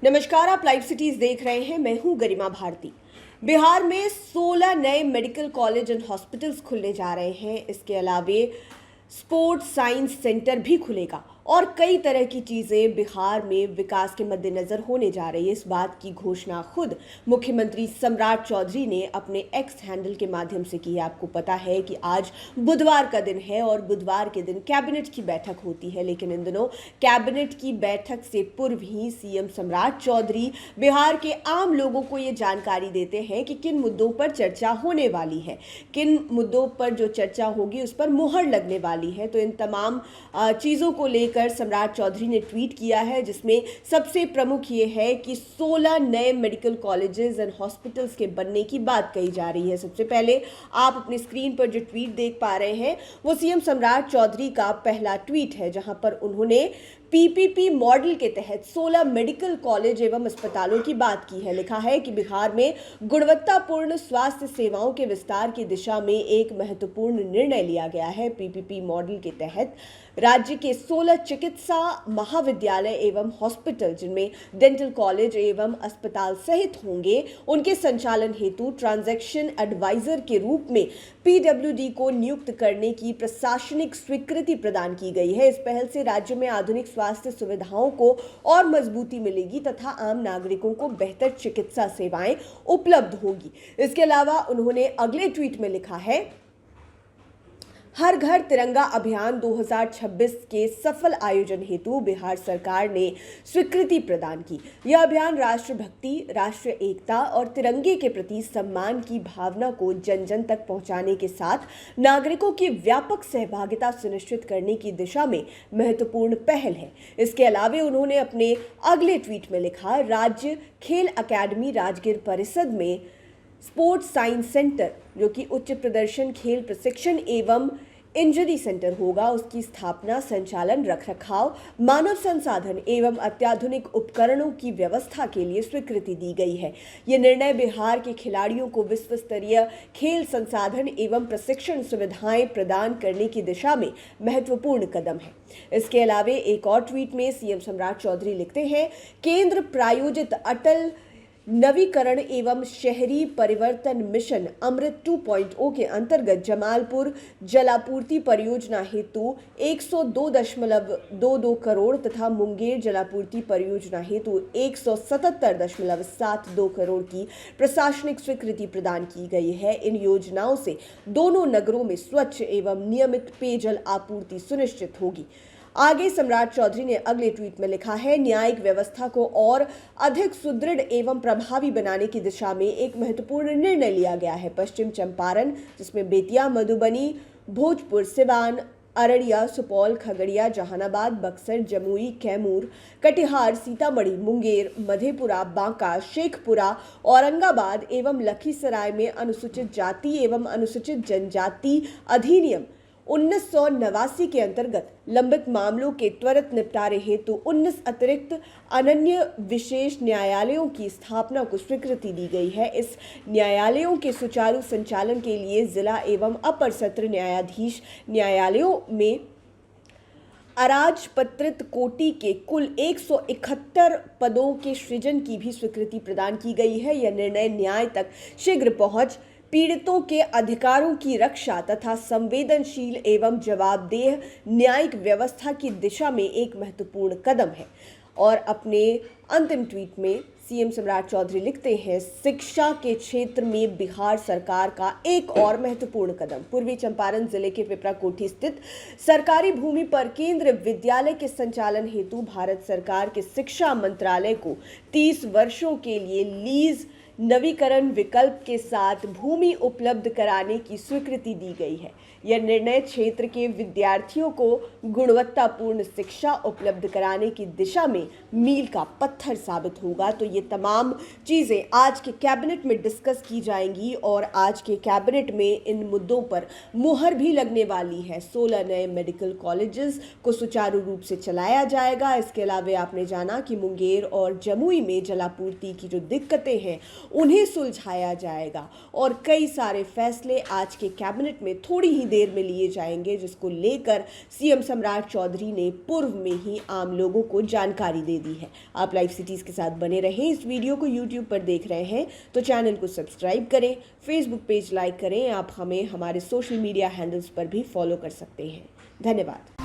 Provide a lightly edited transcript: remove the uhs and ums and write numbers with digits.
नमस्कार, आप live cities देख रहे हैं। मैं हूं गरिमा भारती। बिहार में 16 नए मेडिकल कॉलेज एंड हॉस्पिटल्स खुलने जा रहे हैं। इसके अलावे स्पोर्ट्स साइंस सेंटर भी खुलेगा और कई तरह की चीजें बिहार में विकास के मद्देनजर होने जा रही है। इस बात की घोषणा खुद मुख्यमंत्री सम्राट चौधरी ने अपने एक्स हैंडल के माध्यम से की है। आपको पता है कि आज बुधवार का दिन है और बुधवार के दिन कैबिनेट की बैठक होती है, लेकिन इन दिनों कैबिनेट की बैठक से पूर्व ही सीएम सम्राट चौधरी बिहार के आम लोगों को ये जानकारी देते हैं कि किन मुद्दों पर चर्चा होने वाली है, किन मुद्दों पर जो चर्चा होगी उस पर मुहर लगने वाली है। तो इन तमाम चीज़ों को लेकर सम्राट चौधरी ने ट्वीट किया है, जिसमें सबसे प्रमुख ये है कि 16 नए मेडिकल कॉलेजेस एंड हॉस्पिटल्स के बनने की बात कही जा रही है। सबसे पहले आप अपनी स्क्रीन पर जो ट्वीट देख पा रहे हैं वो सीएम सम्राट चौधरी का पहला ट्वीट है, जहां पर उन्होंने पीपीपी मॉडल के तहत 16 मेडिकल कॉलेज एवं अस्पतालों की बात की है। लिखा है कि बिहार में गुणवत्तापूर्ण स्वास्थ्य सेवाओं के विस्तार की दिशा में एक महत्वपूर्ण निर्णय लिया गया है। पीपीपी मॉडल के तहत राज्य के 16 चिकित्सा महाविद्यालय एवं हॉस्पिटल, जिनमें डेंटल कॉलेज एवं अस्पताल सहित होंगे, उनके संचालन हेतु ट्रांजैक्शन एडवाइजर के रूप में पीडब्ल्यूडी को नियुक्त करने की प्रशासनिक स्वीकृति प्रदान की गई है। इस पहल से राज्य में आधुनिक स्वास्थ्य सुविधाओं को और मजबूती मिलेगी तथा आम नागरिकों को बेहतर चिकित्सा सेवाएं उपलब्ध होगी। इसके अलावा उन्होंने अगले ट्वीट में लिखा है, हर घर तिरंगा अभियान 2026 के सफल आयोजन हेतु बिहार सरकार ने स्वीकृति प्रदान की। यह अभियान राष्ट्रभक्ति, राष्ट्रीय एकता और तिरंगे के प्रति सम्मान की भावना को जन जन तक पहुंचाने के साथ नागरिकों की व्यापक सहभागिता सुनिश्चित करने की दिशा में महत्वपूर्ण पहल है। इसके अलावा उन्होंने अपने अगले ट्वीट में लिखा, राज्य खेल अकादमी राजगीर परिषद में स्पोर्ट्स साइंस सेंटर, जो कि उच्च प्रदर्शन खेल प्रशिक्षण एवं इंजरी सेंटर होगा, उसकी स्थापना, संचालन, रखरखाव, मानव संसाधन एवं अत्याधुनिक उपकरणों की व्यवस्था के लिए स्वीकृति दी गई है। यह निर्णय बिहार के खिलाड़ियों को विश्व स्तरीय खेल संसाधन एवं प्रशिक्षण सुविधाएं प्रदान करने की दिशा में महत्वपूर्ण कदम है। इसके अलावा एक और ट्वीट में सीएम सम्राट चौधरी लिखते हैं, केंद्र प्रायोजित अटल नवीकरण एवं शहरी परिवर्तन मिशन अमृत 2.0 के अंतर्गत जमालपुर जलापूर्ति परियोजना हेतु 102.22 करोड़ तथा मुंगेर जलापूर्ति परियोजना हेतु 177.72 करोड़ की प्रशासनिक स्वीकृति प्रदान की गई है। इन योजनाओं से दोनों नगरों में स्वच्छ एवं नियमित पेयजल आपूर्ति सुनिश्चित होगी। आगे सम्राट चौधरी ने अगले ट्वीट में लिखा है, न्यायिक व्यवस्था को और अधिक सुदृढ़ एवं प्रभावी बनाने की दिशा में एक महत्वपूर्ण निर्णय लिया गया है। पश्चिम चंपारण, जिसमें बेतिया, मधुबनी, भोजपुर, सिवान, अररिया, सुपौल, खगड़िया, जहानाबाद, बक्सर, जमुई, कैमूर, कटिहार, सीतामढ़ी, मुंगेर, मधेपुरा, बांका, शेखपुरा, औरंगाबाद एवं लखीसराय में अनुसूचित जाति एवं अनुसूचित जनजाति अधिनियम 1989 के अंतर्गत लंबित मामलों के त्वरित निपटारे हेतु 19 अतिरिक्त अनन्य विशेष न्यायालयों की स्थापना को स्वीकृति दी गई है। इस न्यायालयों के सुचारू संचालन के लिए जिला एवं अपर सत्र न्यायाधीश न्यायालयों में अराजपत्रित कोटि के कुल 171 पदों के सृजन की भी स्वीकृति प्रदान की गई है। यह निर्णय न्याय तक शीघ्र पहुंच, पीड़ितों के अधिकारों की रक्षा तथा संवेदनशील एवं जवाबदेह न्यायिक व्यवस्था की दिशा में एक महत्वपूर्ण कदम है। और अपने अंतिम ट्वीट में सीएम सम्राट चौधरी लिखते हैं, शिक्षा के क्षेत्र में बिहार सरकार का एक और महत्वपूर्ण कदम। पूर्वी चंपारण जिले के पिपराकोठी स्थित सरकारी भूमि पर केंद्रीय विद्यालय के संचालन हेतु भारत सरकार के शिक्षा मंत्रालय को 30 वर्षों के लिए लीज नवीकरण विकल्प के साथ भूमि उपलब्ध कराने की स्वीकृति दी गई है। यह निर्णय क्षेत्र के विद्यार्थियों को गुणवत्तापूर्ण शिक्षा उपलब्ध कराने की दिशा में मील का पत्थर साबित होगा। तो ये तमाम चीज़ें आज के कैबिनेट में डिस्कस की जाएंगी और आज के कैबिनेट में इन मुद्दों पर मुहर भी लगने वाली है। 16 नए मेडिकल कॉलेजेस को सुचारू रूप से चलाया जाएगा। इसके अलावा आपने जाना कि मुंगेर और जमुई में जलापूर्ति की जो दिक्कतें हैं उन्हें सुलझाया जाएगा और कई सारे फैसले आज के कैबिनेट में थोड़ी ही देर में लिए जाएंगे, जिसको लेकर सीएम सम्राट चौधरी ने पूर्व में ही आम लोगों को जानकारी दे दी है। आप लाइव सिटीज के साथ बने रहें। इस वीडियो को यूट्यूब पर देख रहे हैं तो चैनल को सब्सक्राइब करें, फेसबुक पेज लाइक करें। आप हमें हमारे सोशल मीडिया हैंडल्स पर भी फॉलो कर सकते हैं। धन्यवाद।